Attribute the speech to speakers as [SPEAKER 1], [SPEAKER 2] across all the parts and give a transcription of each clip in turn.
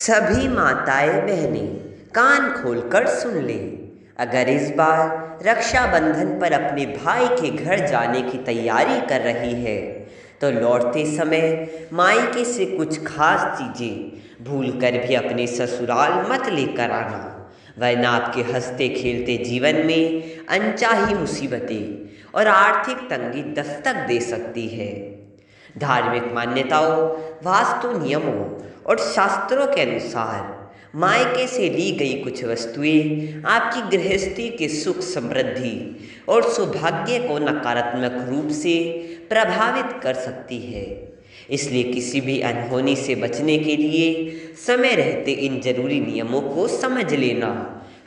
[SPEAKER 1] सभी माताएं बहनें कान खोलकर सुन लें। अगर इस बार रक्षाबंधन पर अपने भाई के घर जाने की तैयारी कर रही है तो लौटते समय मायके से कुछ खास चीज़ें भूलकर भी अपने ससुराल मत लेकर आना, वरना आपके हंसते खेलते जीवन में अनचाही मुसीबतें और आर्थिक तंगी दस्तक दे सकती है। धार्मिक मान्यताओं, वास्तु नियमों और शास्त्रों के अनुसार मायके से ली गई कुछ वस्तुएं आपकी गृहस्थी के सुख समृद्धि और सौभाग्य को नकारात्मक रूप से प्रभावित कर सकती है। इसलिए किसी भी अनहोनी से बचने के लिए समय रहते इन जरूरी नियमों को समझ लेना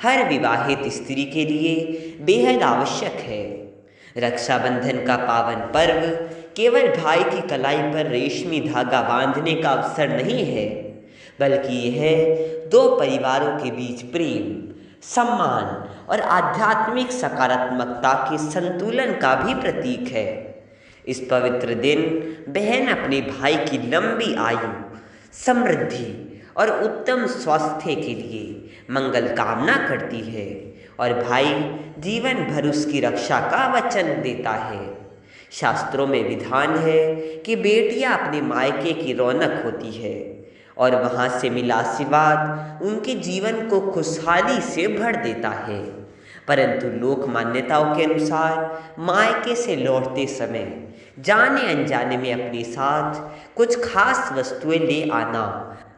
[SPEAKER 1] हर विवाहित स्त्री के लिए बेहद आवश्यक है। रक्षाबंधन का पावन पर्व केवल भाई की कलाई पर रेशमी धागा बांधने का अवसर नहीं है, बल्कि यह दो परिवारों के बीच प्रेम, सम्मान और आध्यात्मिक सकारात्मकता के संतुलन का भी प्रतीक है। इस पवित्र दिन बहन अपने भाई की लंबी आयु, समृद्धि और उत्तम स्वास्थ्य के लिए मंगल कामना करती है और भाई जीवन भर उसकी रक्षा का वचन देता है। शास्त्रों में विधान है कि बेटियां अपने मायके की रौनक होती है और वहां से मिला आशीर्वाद उनके जीवन को खुशहाली से भर देता है। परंतु लोक मान्यताओं के अनुसार मायके से लौटते समय जाने अनजाने में अपने साथ कुछ खास वस्तुएं ले आना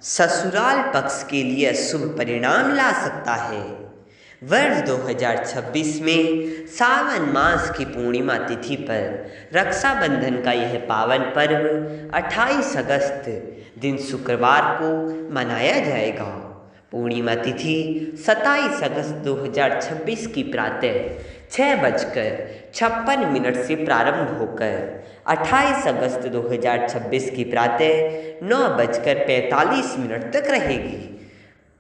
[SPEAKER 1] ससुराल पक्ष के लिए शुभ परिणाम ला सकता है। वर्ष 2026 में सावन मास की पूर्णिमा तिथि पर रक्षाबंधन का यह पावन पर्व 28 अगस्त दिन शुक्रवार को मनाया जाएगा। पूर्णिमा तिथि 27 अगस्त 2026 की प्रातः 6:56 से प्रारंभ होकर 28 अगस्त 2026 की प्रातः 9:45 तक रहेगी।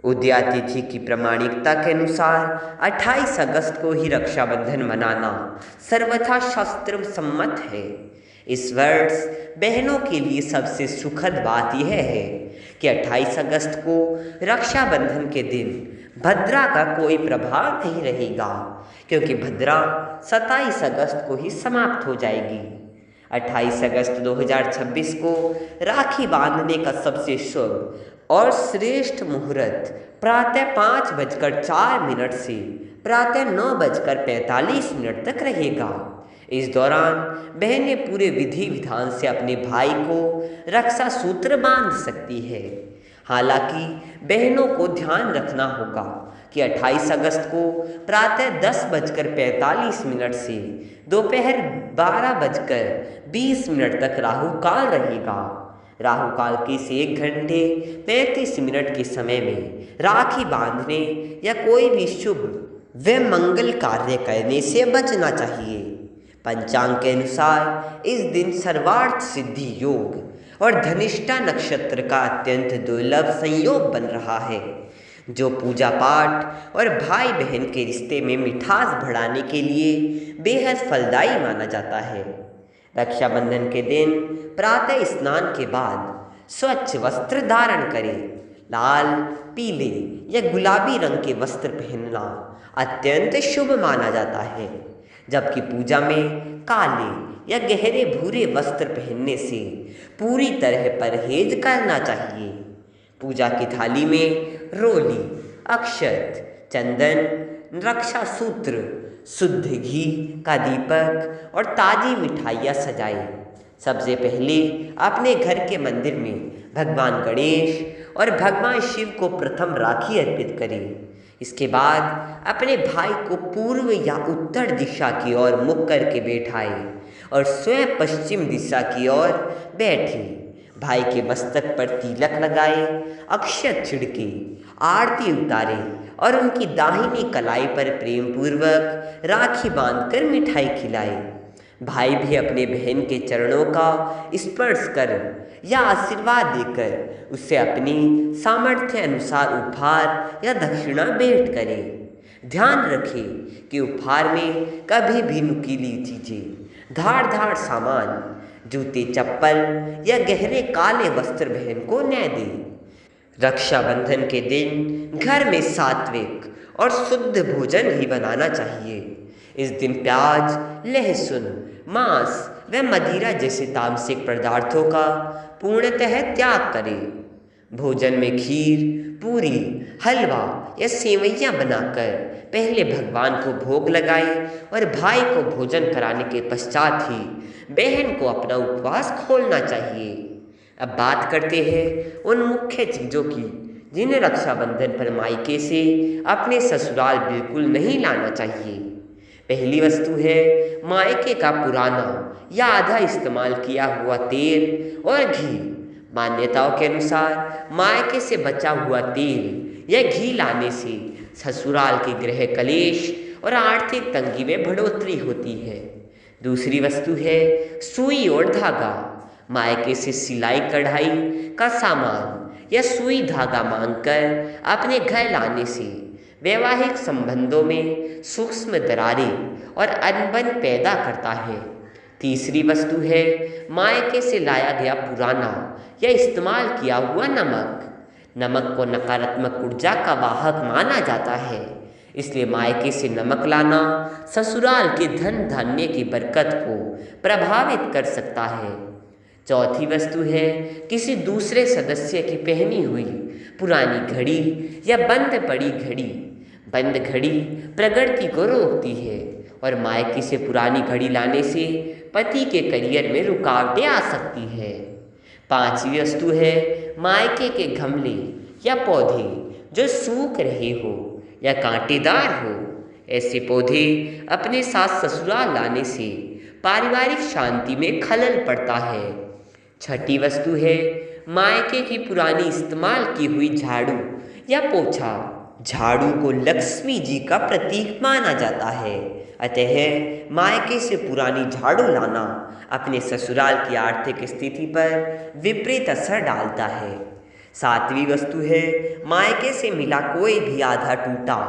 [SPEAKER 1] उदया तिथि की प्रामाणिकता के अनुसार 28 अगस्त को ही रक्षाबंधन मनाना सर्वथा शास्त्र सम्मत है। इस वर्ष बहनों के लिए सबसे सुखद बात यह है कि 28 अगस्त को रक्षाबंधन के दिन भद्रा का कोई प्रभाव नहीं रहेगा, क्योंकि भद्रा 27 अगस्त को ही समाप्त हो जाएगी। 28 अगस्त 2026 को राखी बांधने का सबसे शुभ और श्रेष्ठ मुहूर्त प्रातः 5:04 से प्रातः 9:45 तक रहेगा। इस दौरान बहनें पूरे विधि विधान से अपने भाई को रक्षा सूत्र बांध सकती है। हालांकि बहनों को ध्यान रखना होगा कि 28 अगस्त को प्रातः 10:45 से दोपहर 12:20 तक राहु काल रहेगा। राहु काल के से 1 घंटे 35 मिनट के समय में राखी बांधने या कोई भी शुभ व मंगल कार्य करने से बचना चाहिए। पंचांग के अनुसार इस दिन सर्वार्थ सिद्धि योग और धनिष्ठा नक्षत्र का अत्यंत दुर्लभ संयोग बन रहा है, जो पूजा पाठ और भाई बहन के रिश्ते में मिठास बढ़ाने के लिए बेहद फलदायी माना जाता है। रक्षाबंधन के दिन प्रातः स्नान के बाद स्वच्छ वस्त्र धारण करें। लाल, पीले या गुलाबी रंग के वस्त्र पहनना अत्यंत शुभ माना जाता है, जबकि पूजा में काले या गहरे भूरे वस्त्र पहनने से पूरी तरह परहेज करना चाहिए। पूजा की थाली में रोली, अक्षत, चंदन, रक्षा सूत्र, शुद्ध घी का दीपक और ताजी मिठाइयाँ सजाएं। सबसे पहले अपने घर के मंदिर में भगवान गणेश और भगवान शिव को प्रथम राखी अर्पित करें। इसके बाद अपने भाई को पूर्व या उत्तर दिशा की ओर मुख करके बैठाएं और स्वयं पश्चिम दिशा की ओर बैठें। भाई के मस्तक पर तिलक लगाए, अक्षत छिड़के, आरती उतारे और उनकी दाहिनी कलाई पर प्रेम पूर्वक राखी बांधकर मिठाई खिलाए। भाई भी अपने बहन के चरणों का स्पर्श कर या आशीर्वाद देकर उससे अपनी सामर्थ्य अनुसार उपहार या दक्षिणा भेंट करे। ध्यान रखें कि उपहार में कभी भी नुकीली चीजें, धारदार सामान, जूते, चप्पल या गहरे काले वस्त्र बहन को न दें। रक्षाबंधन के दिन घर में सात्विक और शुद्ध भोजन ही बनाना चाहिए। इस दिन प्याज, लहसुन, मांस व मदिरा जैसे तामसिक पदार्थों का पूर्णतः त्याग करें। भोजन में खीर, पूरी, हलवा या सेवइयां बनाकर पहले भगवान को भोग लगाएं और भाई को भोजन कराने के पश्चात ही बहन को अपना उपवास खोलना चाहिए। अब बात करते हैं उन मुख्य चीज़ों की जिन्हें रक्षाबंधन पर मायके से अपने ससुराल बिल्कुल नहीं लाना चाहिए। पहली वस्तु है मायके का पुराना या आधा इस्तेमाल किया हुआ तेल और घी। मान्यताओं के अनुसार मायके से बचा हुआ तेल या घी लाने से ससुराल के गृह कलेश और आर्थिक तंगी में बढ़ोतरी होती है। दूसरी वस्तु है सुई और धागा। मायके से सिलाई कढ़ाई का सामान या सुई धागा मांगकर अपने घर लाने से वैवाहिक संबंधों में सूक्ष्म दरारें और अनबन पैदा करता है। तीसरी वस्तु है मायके से लाया गया पुराना या इस्तेमाल किया हुआ नमक। नमक को नकारात्मक ऊर्जा का वाहक माना जाता है, इसलिए मायके से नमक लाना ससुराल के धन धान्य की बरकत को प्रभावित कर सकता है। चौथी वस्तु है किसी दूसरे सदस्य की पहनी हुई पुरानी घड़ी या बंद पड़ी घड़ी। बंद घड़ी प्रगति को रोकती है और मायके से पुरानी घड़ी लाने से पति के करियर में रुकावटें आ सकती है। पांचवी वस्तु है मायके के गमले या पौधे जो सूख रहे हो या कांटेदार हो। ऐसे पौधे अपने साथ ससुराल लाने से पारिवारिक शांति में खलल पड़ता है। छठी वस्तु है मायके की पुरानी इस्तेमाल की हुई झाड़ू या पोछा। झाड़ू को लक्ष्मी जी का प्रतीक माना जाता है, अतः मायके से पुरानी झाड़ू लाना अपने ससुराल की आर्थिक स्थिति पर विपरीत असर डालता है। सातवीं वस्तु है मायके से मिला कोई भी आधा टूटा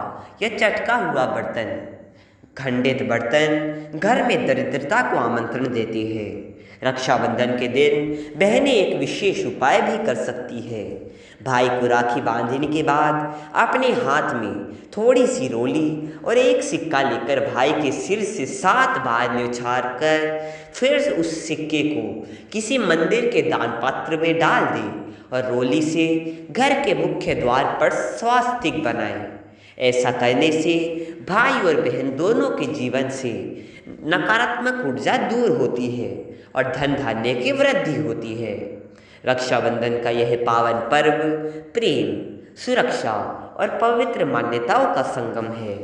[SPEAKER 1] या चटका हुआ बर्तन। खंडित बर्तन घर में दरिद्रता को आमंत्रण देते हैं। रक्षाबंधन के दिन बहनें एक विशेष उपाय भी कर सकती है। भाई को राखी बांधने के बाद अपने हाथ में थोड़ी सी रोली और एक सिक्का लेकर भाई के सिर से 7 बार न्यौछावर कर फिर उस सिक्के को किसी मंदिर के दान पात्र में डाल दें और रोली से घर के मुख्य द्वार पर स्वास्तिक बनाएं। ऐसा करने से भाई और बहन दोनों के जीवन से नकारात्मक ऊर्जा दूर होती है और धन धान्य की वृद्धि होती है। रक्षाबंधन का यह पावन पर्व प्रेम, सुरक्षा और पवित्र मान्यताओं का संगम है।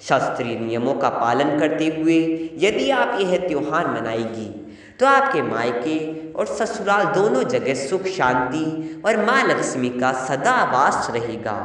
[SPEAKER 1] शास्त्रीय नियमों का पालन करते हुए यदि आप यह त्योहार मनाएगी तो आपके मायके और ससुराल दोनों जगह सुख शांति और माँ लक्ष्मी का सदा वास रहेगा।